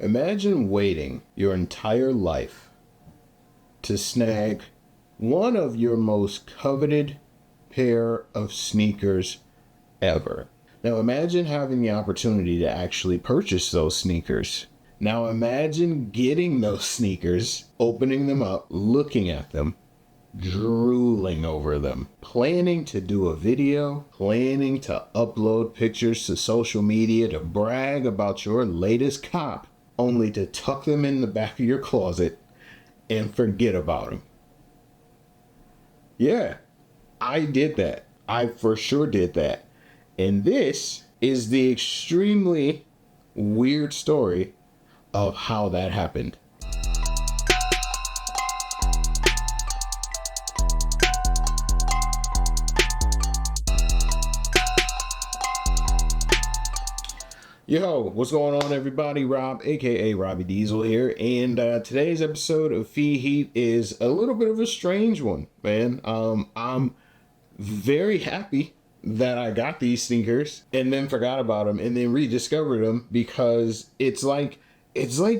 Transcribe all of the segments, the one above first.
Imagine waiting your entire life to snag one of your most coveted pair of sneakers ever. Now imagine having the opportunity to actually purchase those sneakers. Now imagine getting those sneakers, opening them up, looking at them, drooling over them, planning to do a video, planning to upload pictures to social media to brag about your latest cop, only to tuck them in the back of your closet and forget about them. Yeah, I did that. I for sure did that. And this is the extremely weird story of how that happened. Yo, what's going on, everybody? Rob, aka Robbie Diesel here, and today's episode of Feed Heat is a little bit of a strange one, man. I'm very happy that I got these sneakers and then forgot about them and then rediscovered them, because it's like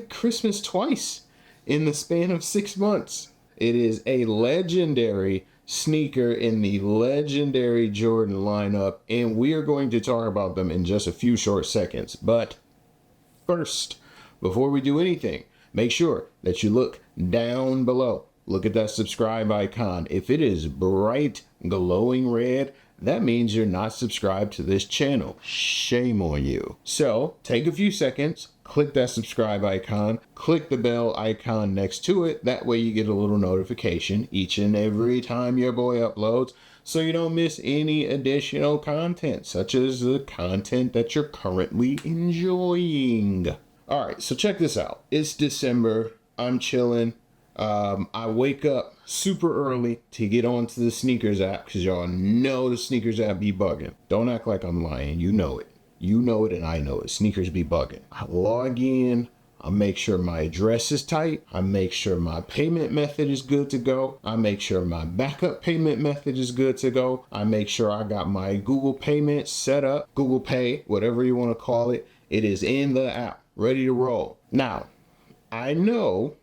Christmas twice in the span of 6 months. It is a legendary sneaker in the legendary Jordan lineup, and we are going to talk about them in just a few short seconds. But first, before we do anything, make sure that you look down below. Look at that subscribe icon. If it is bright glowing red, that means you're not subscribed to this channel. Shame on you. So take a few seconds, click that subscribe icon, click the bell icon next to it. That way you get a little notification each and every time your boy uploads, so you don't miss any additional content, such as the content that you're currently enjoying. All right, so check this out. It's December. I'm chilling. I wake up super early to get onto the sneakers app, because y'all know the sneakers app be bugging. Don't act like I'm lying. You know it. You know it and I know it. Sneakers be bugging. I log in. I make sure my address is tight. I make sure my payment method is good to go. I make sure my backup payment method is good to go. I make sure I got my Google payment set up. Google Pay, whatever you want to call it. It is in the app, ready to roll. Now, I know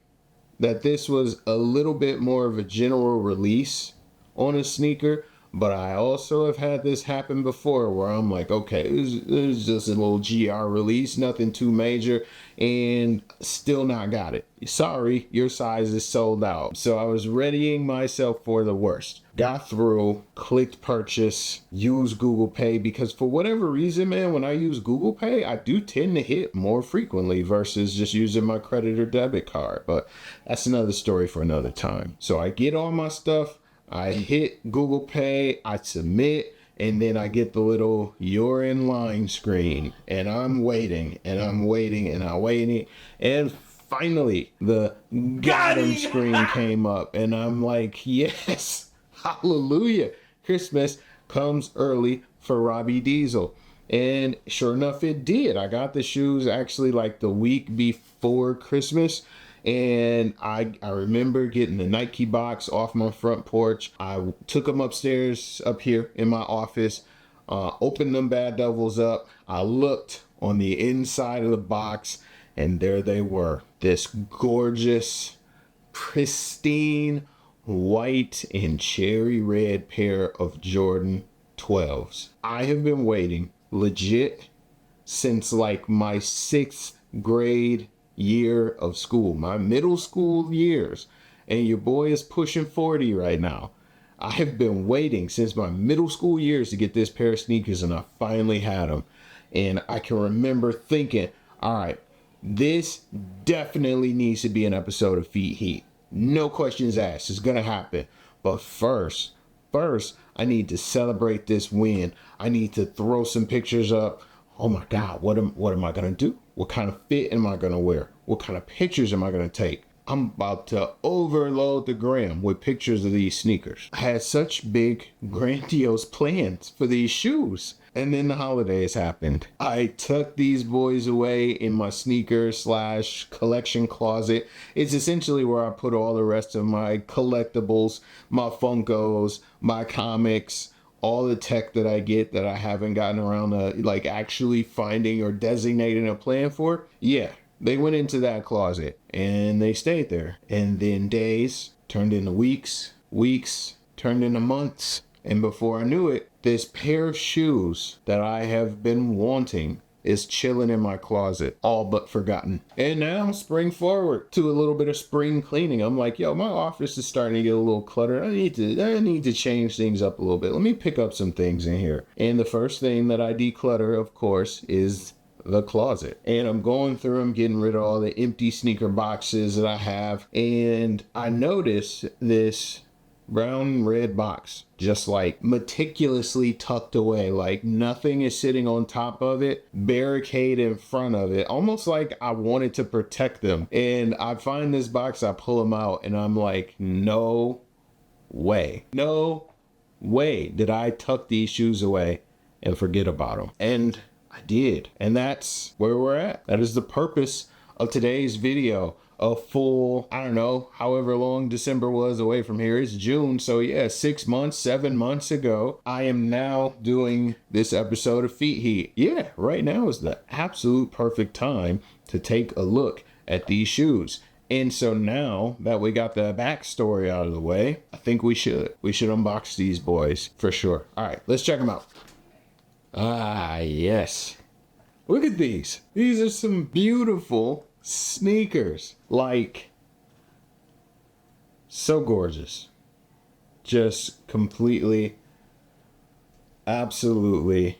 that this was a little bit more of a general release on a sneaker, but I also have had this happen before where I'm like, okay, it was just a little GR release, nothing too major, and still not got it. Sorry, your size is sold out. So I was readying myself for the worst. Got through, clicked purchase, used Google Pay, because for whatever reason, man, when I use Google Pay, I do tend to hit more frequently versus just using my credit or debit card. But that's another story for another time. So I get all my stuff, I hit Google Pay, I submit, and then I get the little "you're in line" screen, and I'm waiting, and I'm waiting, and I'm waiting, and finally the got him screen came up, and I'm like, yes, hallelujah, Christmas comes early for Robbie Diesel. And sure enough, it did. I got the shoes actually like the week before Christmas. And I remember getting the Nike box off my front porch. I took them upstairs up here in my office, opened them bad devils up. I looked on the inside of the box, and there they were. This gorgeous, pristine, white and cherry red pair of Jordan 12s. I have been waiting legit since like my 6th grade year of school, my middle school years, and your boy is pushing 40 right now. I have been waiting since my middle school years to get this pair of sneakers, and I finally had them. And I can remember thinking, all right, this definitely needs to be an episode of Feed Heat. No questions asked. It's gonna happen. But first, I need to celebrate this win. I need to throw some pictures up. Oh my God, what am I gonna do? What kind of fit am I gonna wear? What kind of pictures am I gonna take? I'm about to overload the gram with pictures of these sneakers. I had such big, grandiose plans for these shoes. And then the holidays happened. I tucked these boys away in my sneaker/collection closet. It's essentially where I put all the rest of my collectibles, my Funkos, my comics, all the tech that I get that I haven't gotten around to like actually finding or designating a plan for. Yeah, They went into that closet and they stayed there. And then days turned into weeks, weeks turned into months. And before I knew it, this pair of shoes that I have been wanting is chilling in my closet, all but forgotten. And now, spring forward to a little bit of spring cleaning. I'm like, yo, my office is starting to get a little cluttered. I need to change things up a little bit. Let me pick up some things in here. And the first thing that I declutter, of course, is the closet. And I'm going through, I'm getting rid of all the empty sneaker boxes that I have. And I notice this brown and red box, just like meticulously tucked away, like nothing is sitting on top of it, barricade in front of it, almost like I wanted to protect them. And I find this box, I pull them out, and I'm like, no way did I tuck these shoes away and forget about them. And I did. And that's where we're at. That is the purpose of today's video. A full, I don't know, however long December was away from here. It's June. So yeah, 6 months, 7 months ago, I am now doing this episode of Feet Heat. Yeah, right now is the absolute perfect time to take a look at these shoes. And so now that we got the backstory out of the way, I think we should unbox these boys for sure. All right, let's check them out. Ah, yes. Look at these. These are some beautiful sneakers. Like, so gorgeous. Just completely, absolutely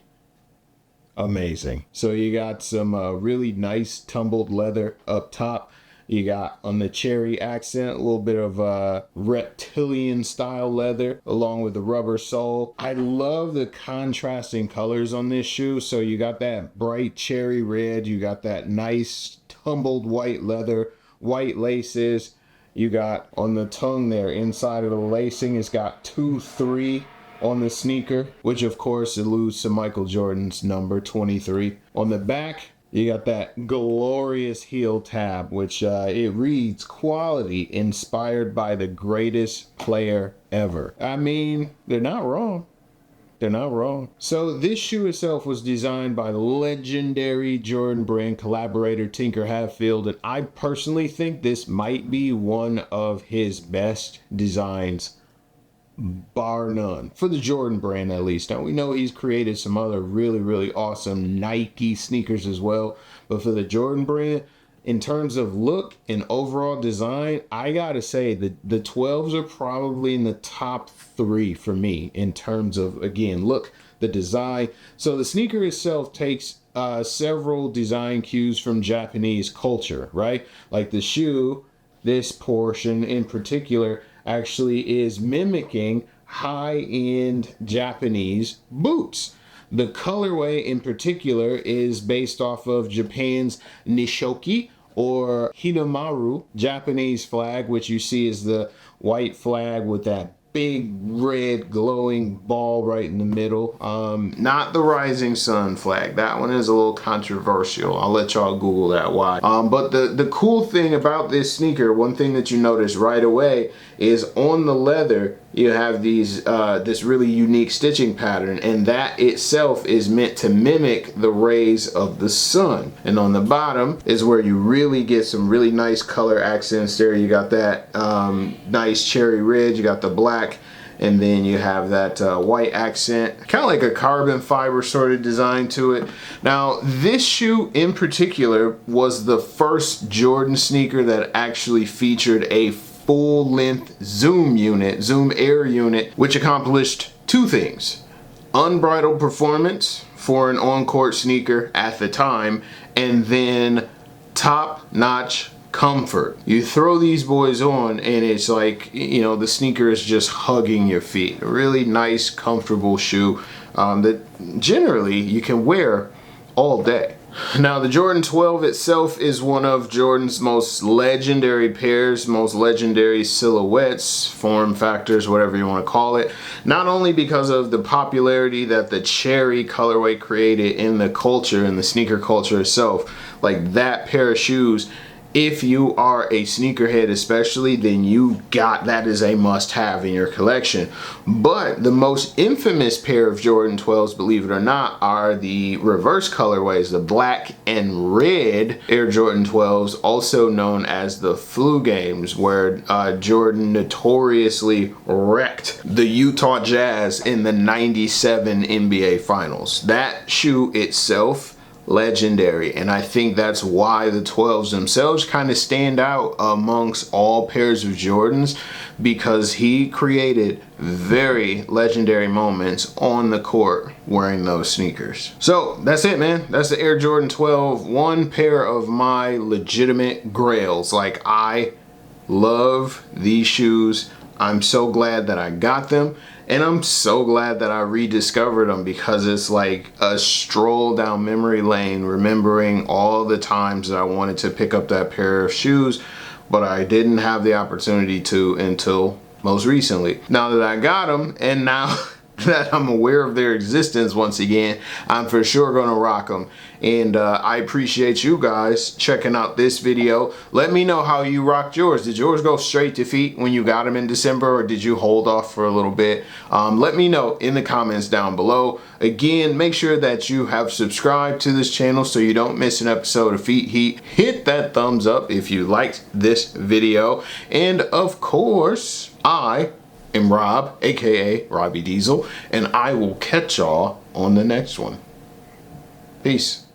amazing. So you got some really nice tumbled leather up top. You got on the cherry accent, a little bit of reptilian style leather along with the rubber sole. I love the contrasting colors on this shoe. So you got that bright cherry red, you got that nice tumbled white leather, white laces. You got on the tongue there, inside of the lacing, it's got 2-3 on the sneaker, which of course alludes to Michael Jordan's number 23. On the back, you got that glorious heel tab, which it reads quality inspired by the greatest player ever. I mean, they're not wrong. They're not wrong. So this shoe itself was designed by the legendary Jordan Brand collaborator Tinker Hatfield, and I personally think this might be one of his best designs, bar none, for the Jordan Brand at least. Now we know he's created some other really awesome Nike sneakers as well, but for the Jordan Brand, in terms of look and overall design, I gotta say the 12s are probably in the top 3 for me in terms of, again, look, the design. So the sneaker itself takes several design cues from Japanese culture, right? Like the shoe, this portion in particular, actually is mimicking high-end Japanese boots. The colorway in particular is based off of Japan's Nishoki or Hinamaru Japanese flag, which you see is the white flag with that big red glowing ball right in the middle. Not the rising sun flag. That one is a little controversial. I'll let y'all Google that why. But the cool thing about this sneaker, one thing that you notice right away is on the leather, you have these this really unique stitching pattern, and that itself is meant to mimic the rays of the sun. And on the bottom is where you really get some really nice color accents there. You got that nice cherry red, you got the black, and then you have that white accent, kind of like a carbon fiber sort of design to it. Now this shoe in particular was the first Jordan sneaker that actually featured a full-length zoom air unit, which accomplished 2 things: unbridled performance for an on-court sneaker at the time, and then top-notch comfort. You throw these boys on and it's like, you know, the sneaker is just hugging your feet. A really nice, comfortable shoe that generally you can wear all day. Now the Jordan 12 itself is one of Jordan's most legendary pairs, most legendary silhouettes, form factors, whatever you want to call it. Not only because of the popularity that the cherry colorway created in the culture, in the sneaker culture itself, like that pair of shoes if you are a sneakerhead especially, then that is a must-have in your collection. But the most infamous pair of Jordan 12s, believe it or not, are the reverse colorways, the black and red Air Jordan 12s, also known as the flu games, where Jordan notoriously wrecked the Utah Jazz in the '97 NBA Finals. That shoe itself, legendary, and I think that's why the 12s themselves kind of stand out amongst all pairs of Jordans, because he created very legendary moments on the court wearing those sneakers. So that's it, man. That's the Air Jordan 12, one pair of my legitimate grails. Like, I love these shoes. I'm so glad that I got them, and I'm so glad that I rediscovered them, because it's like a stroll down memory lane, remembering all the times that I wanted to pick up that pair of shoes, but I didn't have the opportunity to until most recently. Now that I got them, and now that I'm aware of their existence once again, I'm for sure gonna rock them. And I appreciate you guys checking out this video. Let me know how you rocked yours. Did yours go straight to feet when you got them in December, or did you hold off for a little bit? Let me know in the comments down below. Again, make sure that you have subscribed to this channel so you don't miss an episode of Feet Heat. Hit that thumbs up if you liked this video. And of course, I am Rob, aka Robbie Diesel, and I will catch y'all on the next one. Peace.